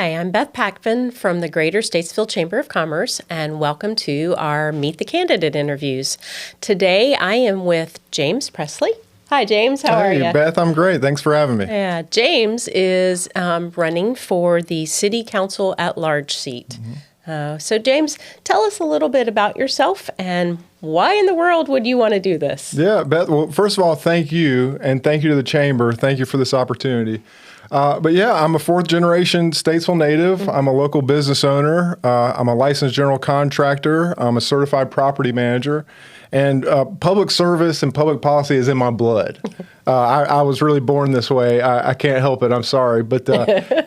Hi, I'm Beth Packvin from the Greater Statesville Chamber of Commerce, and welcome to our Meet the Candidate interviews. Today, I am with James Presley. Hi, James. How are you? Hey, Beth. I'm great. Thanks for having me. Yeah, James is running for the City Council-At-Large seat. So, James, tell us a little bit about yourself and why in the world would you want to do this? Yeah, Beth. Well, first of all, thank you, and thank you to the Chamber. Thank you for this opportunity. But yeah, I'm a fourth-generation Statesville native. I'm a local business owner. I'm a licensed general contractor. I'm a certified property manager. And public service and public policy is in my blood. I was really born this way. I can't help it. I'm sorry. But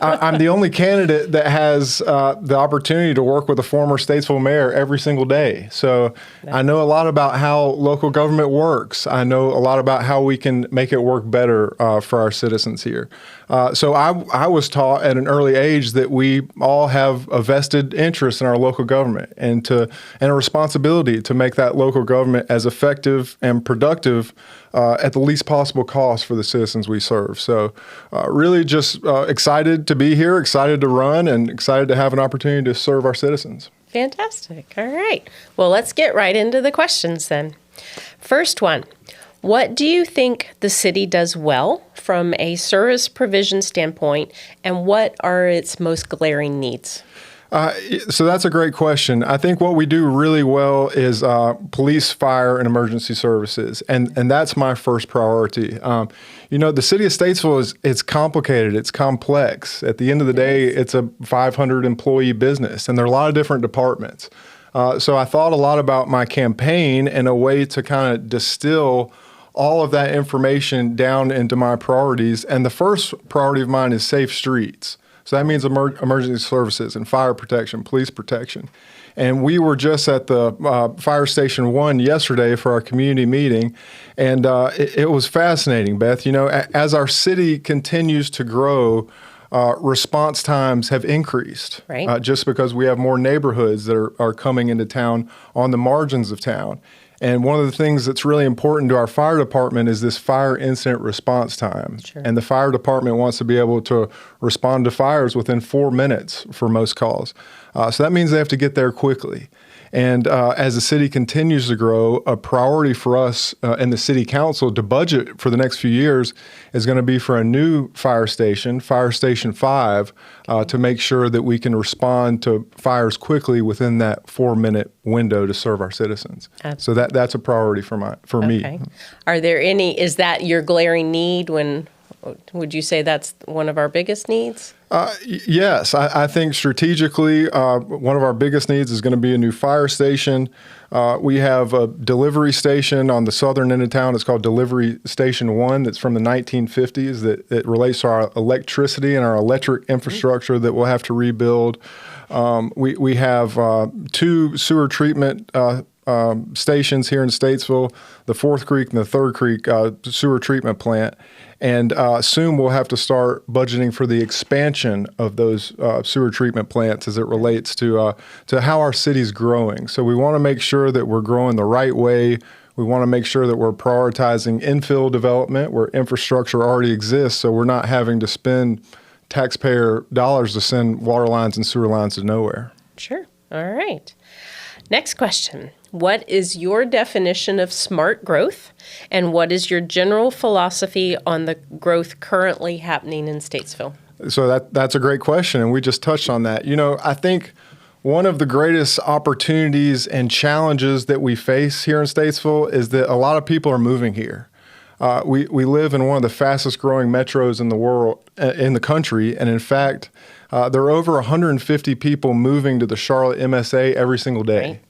I'm the only candidate that has the opportunity to work with a former Statesville mayor every single day. So I know a lot about how local government works. I know a lot about how we can make it work better for our citizens here. So I was taught at an early age that we all have a vested interest in our local government and a responsibility to make that local government as effective and productive at the least possible cost for the citizens we serve. So really just excited to be here, excited to run, and excited to have an opportunity to serve our citizens. Fantastic. All right. Well, let's get right into the questions then. First one, what do you think the city does well from a service provision standpoint, and what are its most glaring needs? So that's a great question. I think what we do really well is police, fire, and emergency services, and that's my first priority. The city of Statesville it's complicated, it's complex. At the end of the day, it's a 500-employee business, and there are a lot of different departments. So I thought a lot about my campaign and a way to kind of distill all of that information down into my priorities. And the first priority of mine is safe streets. So that means emergency services and fire protection, police protection. And we were just at the Fire Station 1 yesterday for our community meeting, and it was fascinating, Beth. You know, as our city continues to grow, response times have increased, right? Just because we have more neighborhoods that are coming into town on the margins of town. And one of the things that's really important to our fire department is this fire incident response time. Sure. And the fire department wants to be able to respond to fires within 4 minutes for most calls. So that means they have to get there quickly. And as the city continues to grow, a priority for us and the city council to budget for the next few years is going to be for a new fire station, Fire Station 5, to make sure that we can respond to fires quickly within that 4-minute window to serve our citizens. Absolutely. So that's a priority for me. Are there is that your glaring need would you say that's one of our biggest needs? Yes, I think strategically, one of our biggest needs is going to be a new fire station. We have a delivery station on the southern end of town. It's called Delivery Station 1. That's from the 1950s. That relates to our electricity and our electric infrastructure that we'll have to rebuild. We have 2 sewer treatment stations here in Statesville, the Fourth Creek and the Third Creek sewer treatment plant. And soon we'll have to start budgeting for the expansion of those sewer treatment plants as it relates to how our city's growing. So we want to make sure that we're growing the right way. We want to make sure that we're prioritizing infill development where infrastructure already exists, so we're not having to spend taxpayer dollars to send water lines and sewer lines to nowhere. Sure. All right. Next question. What is your definition of smart growth, and what is your general philosophy on the growth currently happening in Statesville? So that's a great question, and we just touched on that. You know, I think one of the greatest opportunities and challenges that we face here in Statesville is that a lot of people are moving here. We live in one of the fastest growing metros in the world, in the country, and in fact, there are over 150 people moving to the Charlotte MSA every single day. Right.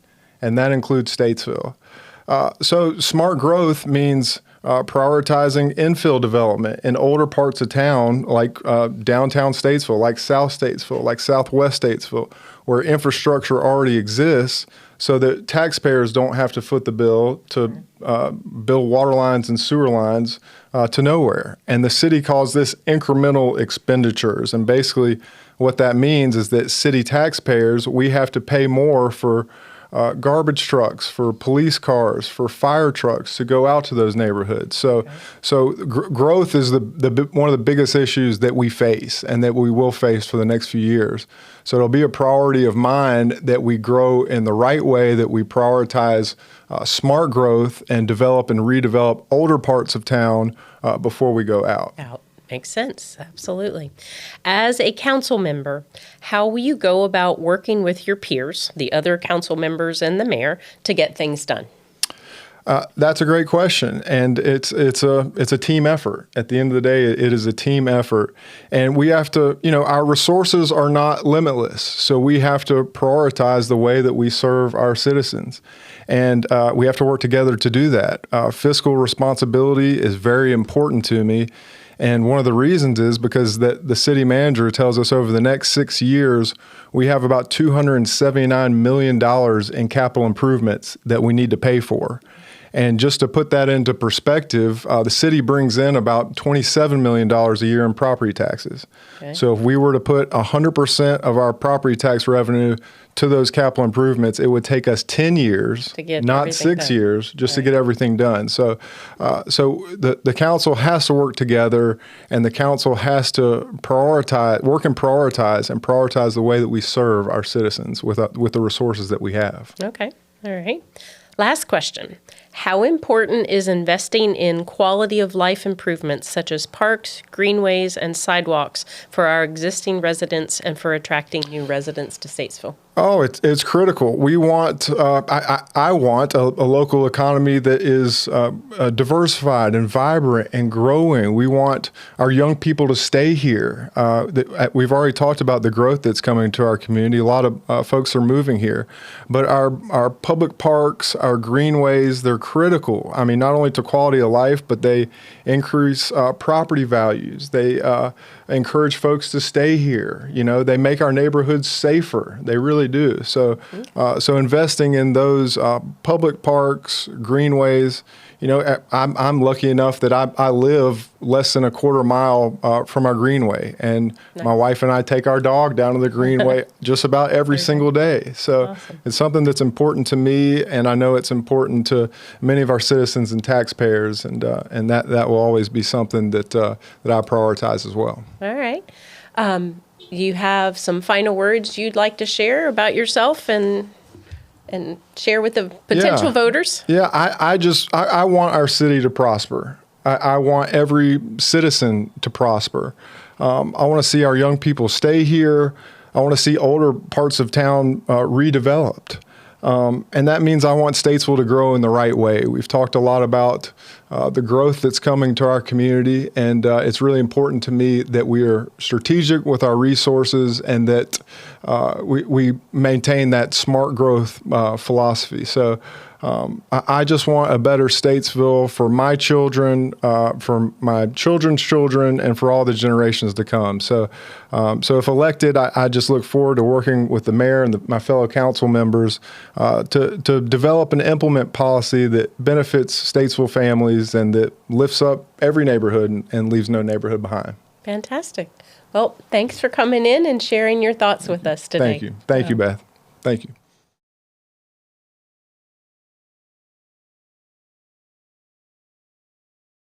And that includes Statesville. So smart growth means prioritizing infill development in older parts of town, like downtown Statesville, like South Statesville, like Southwest Statesville, where infrastructure already exists so that taxpayers don't have to foot the bill to build water lines and sewer lines to nowhere. And the city calls this incremental expenditures. And basically what that means is that city taxpayers, we have to pay more for garbage trucks, for police cars, for fire trucks to go out to those neighborhoods. So growth is one of the biggest issues that we face and that we will face for the next few years. So it'll be a priority of mine that we grow in the right way, that we prioritize smart growth and develop and redevelop older parts of town before we go out. Makes sense. Absolutely. As a council member, how will you go about working with your peers, the other council members and the mayor, to get things done? That's a great question, and it's a team effort. At the end of the day, it is a team effort, and we have to, our resources are not limitless, so we have to prioritize the way that we serve our citizens, and we have to work together to do that. Fiscal responsibility is very important to me. And one of the reasons is because the city manager tells us over the next 6 years, we have about $279 million in capital improvements that we need to pay for. And just to put that into perspective, the city brings in about $27 million a year in property taxes. Okay. So if we were to put 100% of our property tax revenue to those capital improvements, it would take us 10 years, not 6 years, just to get everything done. So the council has to work together, and the council has to prioritize the way that we serve our citizens with the resources that we have. Okay. All right. Last question. How important is investing in quality of life improvements such as parks, greenways, and sidewalks for our existing residents and for attracting new residents to Statesville? Oh, it's critical. We want, I want a local economy that is diversified and vibrant and growing. We want our young people to stay here. We've already talked about the growth that's coming to our community. A lot of folks are moving here, but our public parks, our greenways, they're critical. I mean, not only to quality of life, but they increase property values. They encourage folks to stay here. They make our neighborhoods safer. They really do. So investing in those public parks, greenways. I'm lucky enough that I live less than a quarter mile from our greenway, and my wife and I take our dog down to the greenway just about every single day. So awesome. It's something that's important to me, and I know it's important to many of our citizens and taxpayers, and that will always be something that I prioritize as well. All right. You have some final words you'd like to share about yourself and share with the potential voters? Yeah, I want our city to prosper. I want every citizen to prosper. I want to see our young people stay here. I want to see older parts of town redeveloped. And that means I want Statesville to grow in the right way. We've talked a lot about the growth that's coming to our community, and it's really important to me that we are strategic with our resources and that we maintain that smart growth philosophy. So I just want a better Statesville for my children, for my children's children, and for all the generations to come. So if elected, I just look forward to working with the mayor and my fellow council members to develop and implement policy that benefits Statesville families and that lifts up every neighborhood and leaves no neighborhood behind. Fantastic. Well, thanks for coming in and sharing your thoughts with us today. Thank you. Thank you, Beth. Thank you.